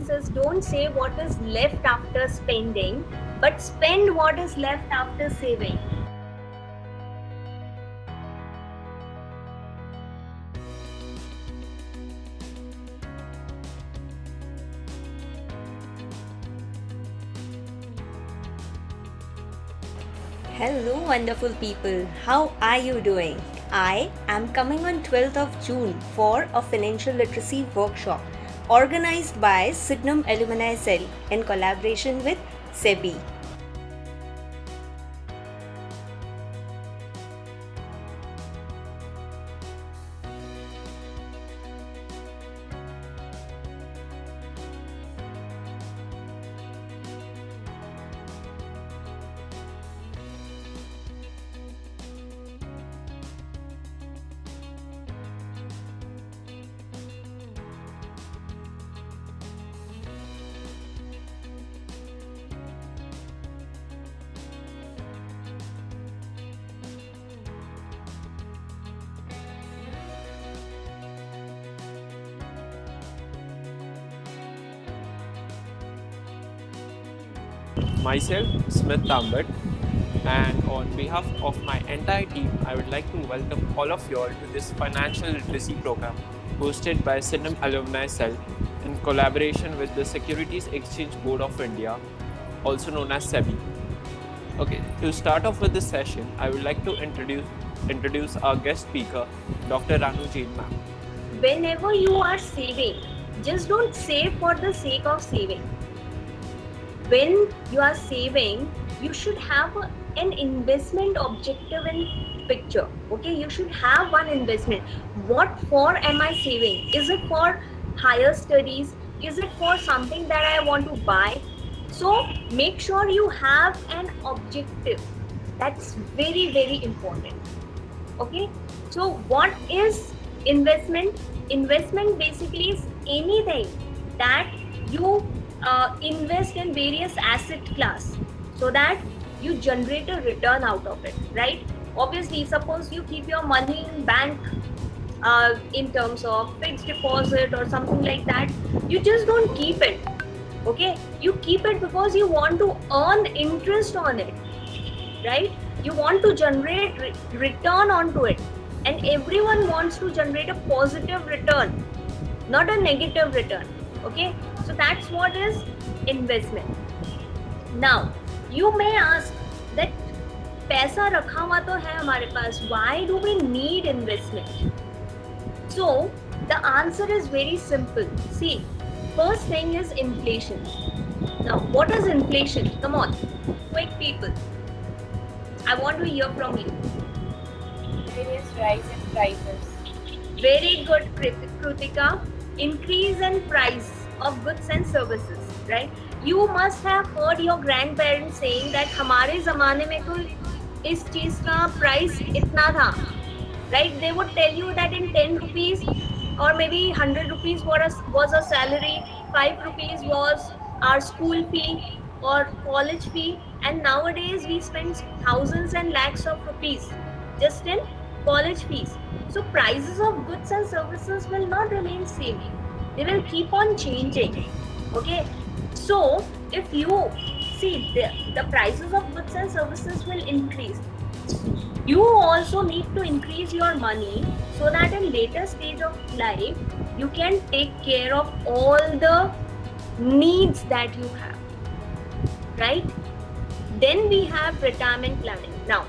sentence is, don't say what is left after spending, but spend what is left after saving. Hello, wonderful people. How are you doing? I am coming on 12th of June for a financial literacy workshop organized by Sydenham Alumni Cell in collaboration with SEBI. Myself, Smith Tambit, and on behalf of my entire team, I would like to welcome all of you all to this financial literacy program hosted by Sydenham Alumni Cell in collaboration with the Securities Exchange Board of India, also known as SEBI. Okay, to start off with this session, I would like to introduce our guest speaker, Dr. Ranu Jain ma'am. Whenever you are saving, just don't save for the sake of saving. When you are saving, you should have an investment objective in picture. Okay, you should have one investment. What for am I saving? Is it for higher studies? Is it for something that I want to buy? So make sure you have an objective. That's very, very important. Okay, so what is investment? Investment basically is anything that you invest in various asset class so that you generate a return out of it, right? Obviously, suppose you keep your money in bank in terms of fixed deposit or something like that, you just don't keep it. Okay, you keep it because you want to earn interest on it, right? You want to generate return onto it, and everyone wants to generate a positive return, not a negative return. Okay, so that's what is investment. Now you may ask that पैसा रखा हुआ तो है हमारे पास, why do we need investment? So the answer is very simple. See, first thing is inflation. Now what is inflation? Come on, quick people, I want to hear from you. Various rise in prices. Very good, Krutika. Increase in price of goods and services, right? You must have heard your grandparents saying that हमारे ज़माने में तो इस चीज़ का price इतना था, right? They would tell you that in 10 rupees or maybe 100 rupees was a salary, 5 rupees was our school fee or college fee, and nowadays we spend thousands and lakhs of rupees just in college fees. So prices of goods and services will not remain same. They will keep on changing. Okay. So if you see the prices of goods and services will increase, you also need to increase your money so that in later stage of life you can take care of all the needs that you have, right? Then we have retirement planning. Now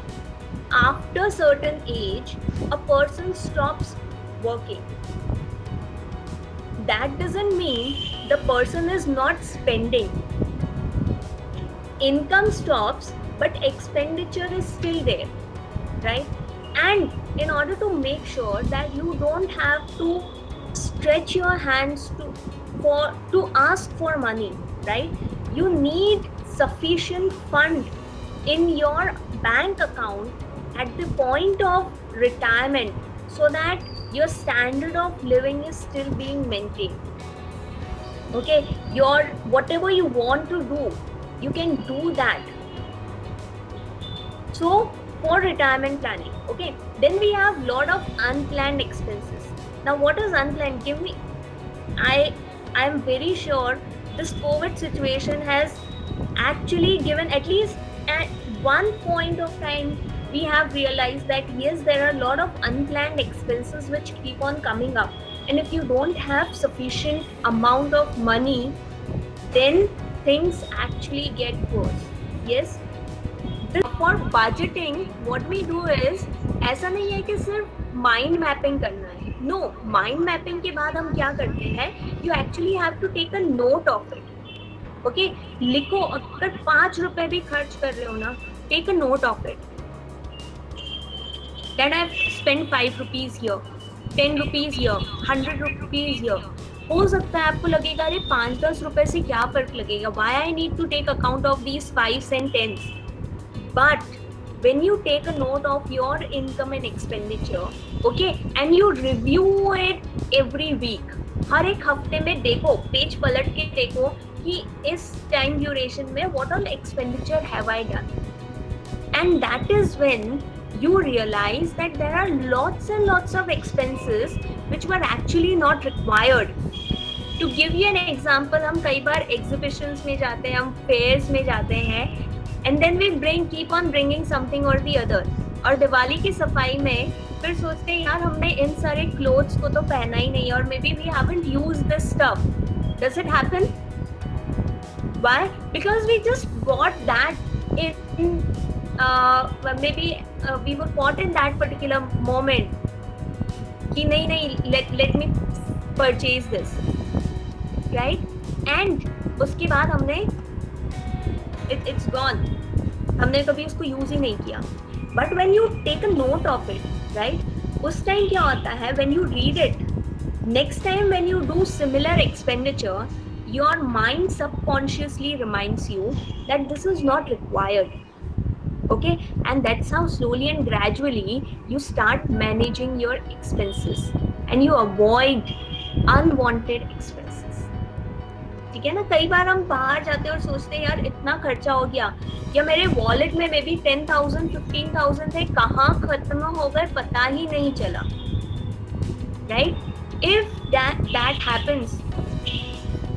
after certain age, a person stops working. That doesn't mean the person is not spending. Income stops, but expenditure is still there, right? And in order to make sure that you don't have to stretch your hands to ask for money, right? You need sufficient fund in your bank account at the point of retirement so that your standard of living is still being maintained. Okay, your whatever you want to do, you can do that. So for retirement planning, okay, then we have lot of unplanned expenses. Now what is unplanned? I'm very sure this COVID situation has actually given, at least at one point of time, we have realized that yes, there are a lot of unplanned expenses which keep on coming up, and if you don't have sufficient amount of money, then things actually get worse. Yes, for budgeting what we do is, ऐसा नहीं है कि सिर्फ mind mapping करना है. No, mind mapping के बाद हम क्या करते हैं, you actually have to take a note of it. Okay, लिखो. अगर 5 रुपए भी खर्च कर रहे हो ना, take a note of it, that I've spent 5 rupees here, 10 rupees here, 100 rupees here. हो सकता है आपको लगेगा अरे 5-10 रुपए से क्या फर्क लगेगा, why I need to take account of these 5s and 10s. But when you take a note of your income and expenditure, okay, and you review it every week, हर एक हफ्ते में देखो, पेज पलट के देखो कि इस टाइम ड्यूरेशन में what all expenditure have I done, and that is when you realize that there are lots and lots of expenses which were actually not required. To give you an example, हम कई बार exhibitions में जाते हैं, हम fairs में जाते हैं, and then we keep on bringing something or the other. और दिवाली की सफाई में फिर सोचते हैं यार हमने इन सारे clothes को तो पहना ही नहीं, और maybe we haven't used this stuff. Does it happen? Why? Because we just bought that in maybe we were caught in that particular moment कि नहीं, let me purchase this, right? And उसके बाद हमने it's gone, हमने कभी उसको use ही नहीं किया. But when you take a note of it, right, उस टाइम क्या होता है, when you read it, next time when you do similar expenditure, your mind subconsciously reminds you that this is not required. Okay, and that's how slowly and gradually you start managing your expenses and you avoid unwanted expenses. ठीक है ना, कई बार हम बाहर जाते हैं और सोचते हैं यार इतना खर्चा हो गया, या मेरे वॉलेट में मे बी 10,000 15,000 थे, कहाँ खत्म हो गए पता ही नहीं चला. Right? If that happens,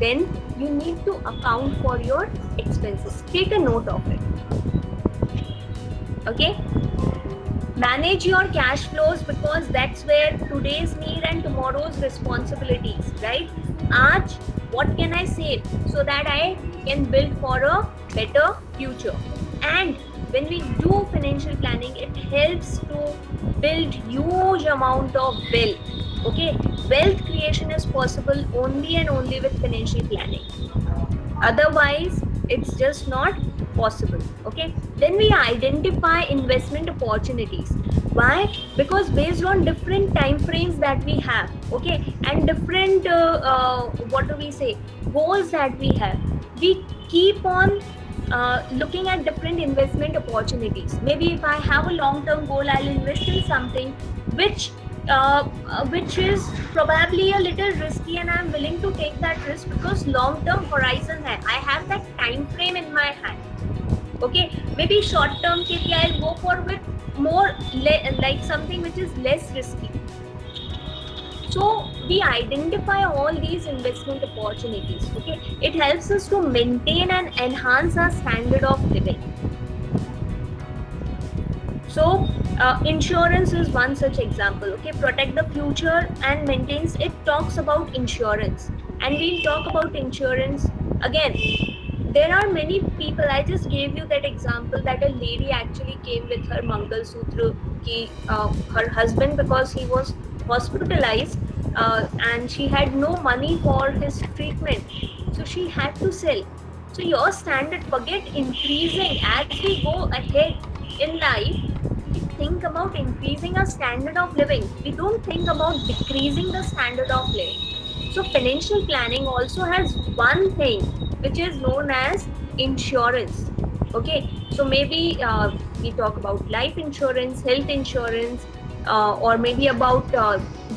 then you need to account for your expenses. Take a note of it. Okay, manage your cash flows because that's where today's need and tomorrow's responsibilities, right? Aaj what can I save so that I can build for a better future? And when we do financial planning, it helps to build huge amount of wealth. Okay, wealth creation is possible only and only with financial planning. Otherwise, it's just not possible. Okay, then we identify investment opportunities. Why? Because based on different time frames that we have, okay, and different what do we say, goals that we have, we keep on looking at different investment opportunities. Maybe if I have a long-term goal, I'll invest in something which is probably a little risky, and I'm willing to take that risk because long-term horizon hai. I have that time frame in my hand. Okay, maybe short-term ke liye I'll go for with more like something which is less risky. So we identify all these investment opportunities. Okay, it helps us to maintain and enhance our standard of living. So insurance is one such example. Okay, protect the future and maintains. It talks about insurance, and we'll talk about insurance again. There are many people. I just gave you that example that a lady actually came with her Mangal Sutra ki her husband, because he was hospitalized and she had no money for his treatment, so she had to sell. So your standard, forget increasing as we go ahead in life. We think about increasing our standard of living. We don't think about decreasing the standard of living. So financial planning also has one thing which is known as insurance. Okay, so maybe we talk about life insurance, health insurance, or maybe about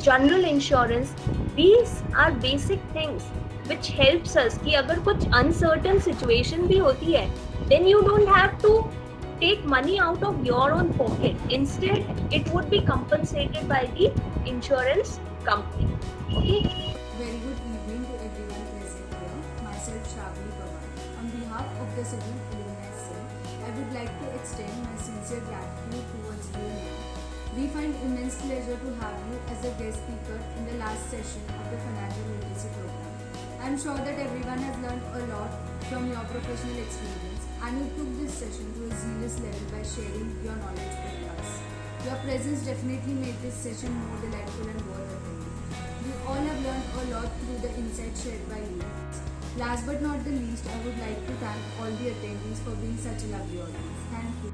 general insurance. These are basic things which helps us कि अगर कुछ uncertain situation भी होती है, then you don't have to take money out of your own pocket. Instead, it would be compensated by the insurance company. Okay. Very good evening to everyone present here. Myself Shravani Pawar. On behalf of the Sidnam Alumni Cell, I would like to extend my sincere gratitude towards you now. We find immense pleasure to have you as a guest speaker in the last session of the Financial Literacy Program. I am sure that everyone has learned a lot from your professional experience and you took this session to a serious level by sharing your knowledge with us. Your presence definitely made this session more delightful and worth attending. We all have learned a lot through the insights shared by you. Last but not the least, I would like to thank all the attendees for being such a lovely audience. Thank you.